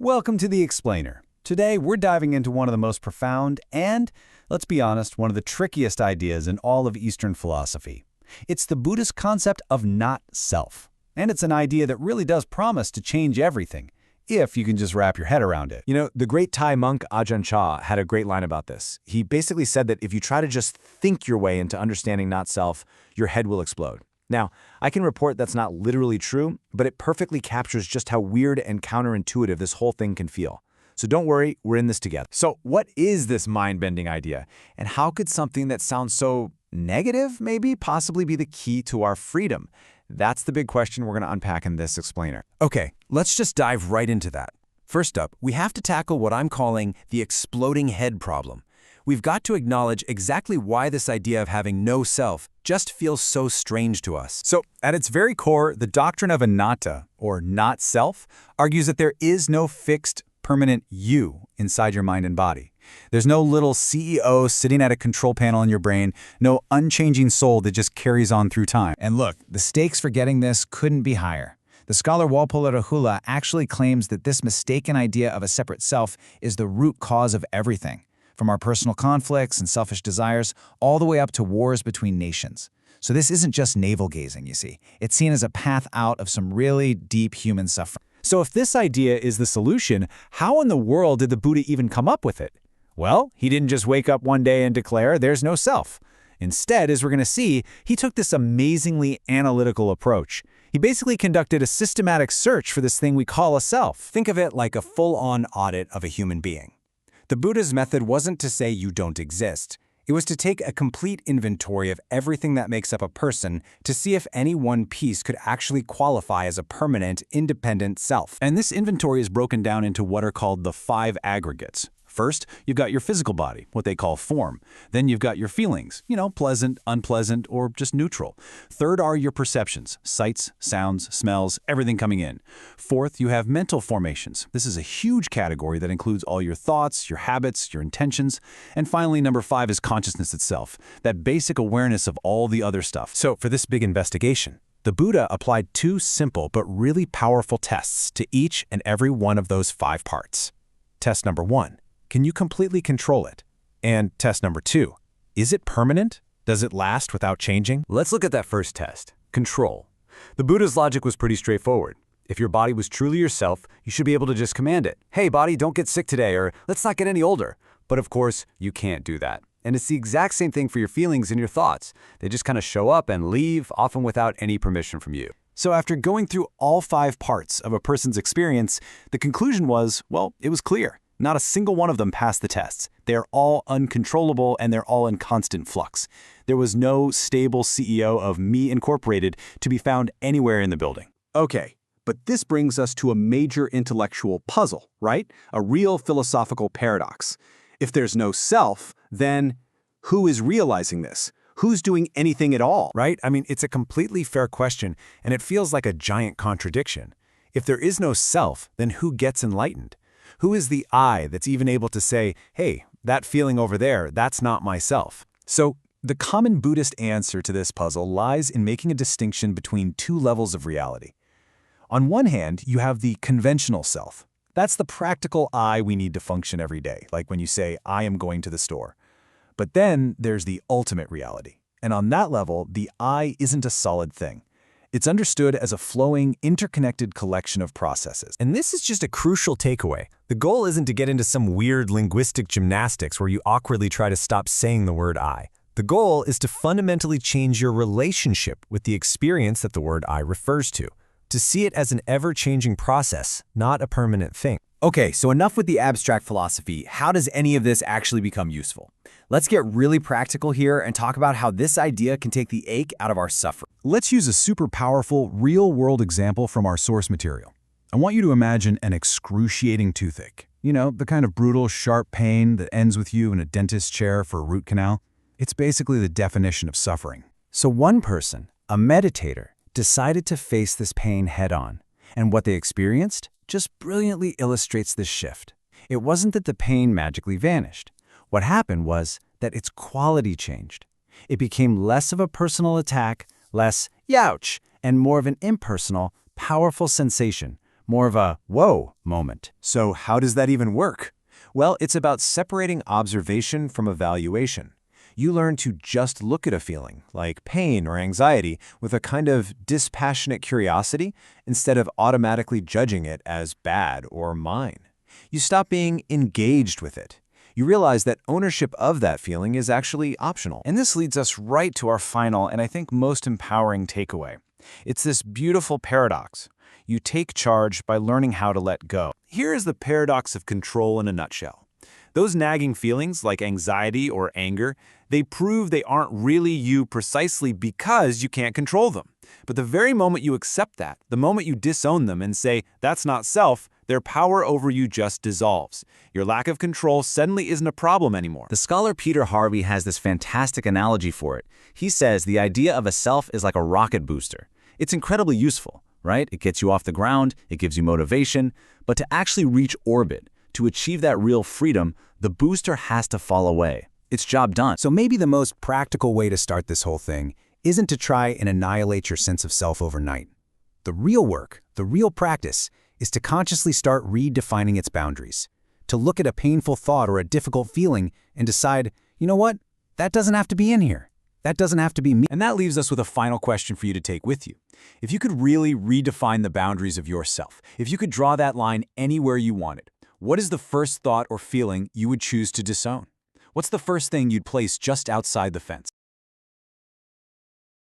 Welcome to The Explainer. Today, we're diving into one of the most profound and, let's be honest, one of the trickiest ideas in all of Eastern philosophy. It's the Buddhist concept of not-self. And it's an idea that really does promise to change everything, if you can just wrap your head around it. You know, the great Thai monk Ajahn Chah had a great line about this. He basically said that if you try to just think your way into understanding not-self, your head will explode. Now, I can report that's not literally true, but it perfectly captures just how weird and counterintuitive this whole thing can feel. So don't worry, we're in this together. So what is this mind-bending idea? And how could something that sounds so negative, maybe, possibly be the key to our freedom? That's the big question we're going to unpack in this explainer. Okay, let's just dive right into that. First up, we have to tackle what I'm calling the exploding head problem. We've got to acknowledge exactly why this idea of having no self just feels so strange to us. So, at its very core, the doctrine of anatta, or not-self, argues that there is no fixed, permanent you inside your mind and body. There's no little CEO sitting at a control panel in your brain, no unchanging soul that just carries on through time. And look, the stakes for getting this couldn't be higher. The scholar Walpole's Rahula actually claims that this mistaken idea of a separate self is the root cause of everything, from our personal conflicts and selfish desires all the way up to wars between nations. So this isn't just navel-gazing, you see. It's seen as a path out of some really deep human suffering. So if this idea is the solution, how in the world did the Buddha even come up with it? Well, he didn't just wake up one day and declare there's no self. Instead, as we're going to see, he took this amazingly analytical approach. He basically conducted a systematic search for this thing we call a self. Think of it like a full-on audit of a human being. The Buddha's method wasn't to say you don't exist. It was to take a complete inventory of everything that makes up a person to see if any one piece could actually qualify as a permanent, independent self. And this inventory is broken down into what are called the 5 aggregates. First, you've got your physical body, what they call form. Then you've got your feelings, pleasant, unpleasant, or just neutral. Third are your perceptions, sights, sounds, smells, everything coming in. Fourth, you have mental formations. This is a huge category that includes all your thoughts, your habits, your intentions. And finally, number 5 is consciousness itself, that basic awareness of all the other stuff. So for this big investigation, the Buddha applied 2 simple but really powerful tests to each and every one of those 5 parts. Test number 1. Can you completely control it? And test number 2, is it permanent? Does it last without changing? Let's look at that first test, control. The Buddha's logic was pretty straightforward. If your body was truly yourself, you should be able to just command it. Hey, body, don't get sick today, or let's not get any older. But of course, you can't do that. And it's the exact same thing for your feelings and your thoughts. They just kind of show up and leave, often without any permission from you. So after going through all 5 parts of a person's experience, the conclusion was, well, it was clear. Not a single one of them passed the tests. They are all uncontrollable and they're all in constant flux. There was no stable CEO of Me Incorporated to be found anywhere in the building. Okay, but this brings us to a major intellectual puzzle, right? A real philosophical paradox. If there's no self, then who is realizing this? Who's doing anything at all? Right? I mean, it's a completely fair question, and it feels like a giant contradiction. If there is no self, then who gets enlightened? Who is the I that's even able to say, hey, that feeling over there, that's not myself? So the common Buddhist answer to this puzzle lies in making a distinction between 2 levels of reality. On one hand, you have the conventional self. That's the practical I we need to function every day, like when you say, I am going to the store. But then there's the ultimate reality. And on that level, the I isn't a solid thing. It's understood as a flowing, interconnected collection of processes. And this is just a crucial takeaway. The goal isn't to get into some weird linguistic gymnastics where you awkwardly try to stop saying the word I. The goal is to fundamentally change your relationship with the experience that the word I refers to see it as an ever-changing process, not a permanent thing. Okay, so enough with the abstract philosophy. How does any of this actually become useful? Let's get really practical here and talk about how this idea can take the ache out of our suffering. Let's use a super powerful, real-world example from our source material. I want you to imagine an excruciating toothache. The kind of brutal, sharp pain that ends with you in a dentist's chair for a root canal. It's basically the definition of suffering. So one person, a meditator, decided to face this pain head-on. And what they experienced just brilliantly illustrates this shift. It wasn't that the pain magically vanished. What happened was that its quality changed. It became less of a personal attack, less "youch," and more of an impersonal, powerful sensation, more of a whoa moment. So how does that even work? Well, it's about separating observation from evaluation. You learn to just look at a feeling, like pain or anxiety, with a kind of dispassionate curiosity instead of automatically judging it as bad or mine. You stop being engaged with it. You realize that ownership of that feeling is actually optional. And this leads us right to our final and I think most empowering takeaway. It's this beautiful paradox. You take charge by learning how to let go. Here is the paradox of control in a nutshell. Those nagging feelings, like anxiety or anger, they prove they aren't really you precisely because you can't control them. But the very moment you accept that, the moment you disown them and say, that's not self, their power over you just dissolves. Your lack of control suddenly isn't a problem anymore. The scholar Peter Harvey has this fantastic analogy for it. He says the idea of a self is like a rocket booster. It's incredibly useful, right? It gets you off the ground, it gives you motivation, but to actually reach orbit, to achieve that real freedom, the booster has to fall away. It's job done. So maybe the most practical way to start this whole thing isn't to try and annihilate your sense of self overnight. The real work, the real practice, is to consciously start redefining its boundaries. To look at a painful thought or a difficult feeling and decide, you know what, that doesn't have to be in here. That doesn't have to be me. And that leaves us with a final question for you to take with you. If you could really redefine the boundaries of yourself, if you could draw that line anywhere you wanted, what is the first thought or feeling you would choose to disown? What's the first thing you'd place just outside the fence?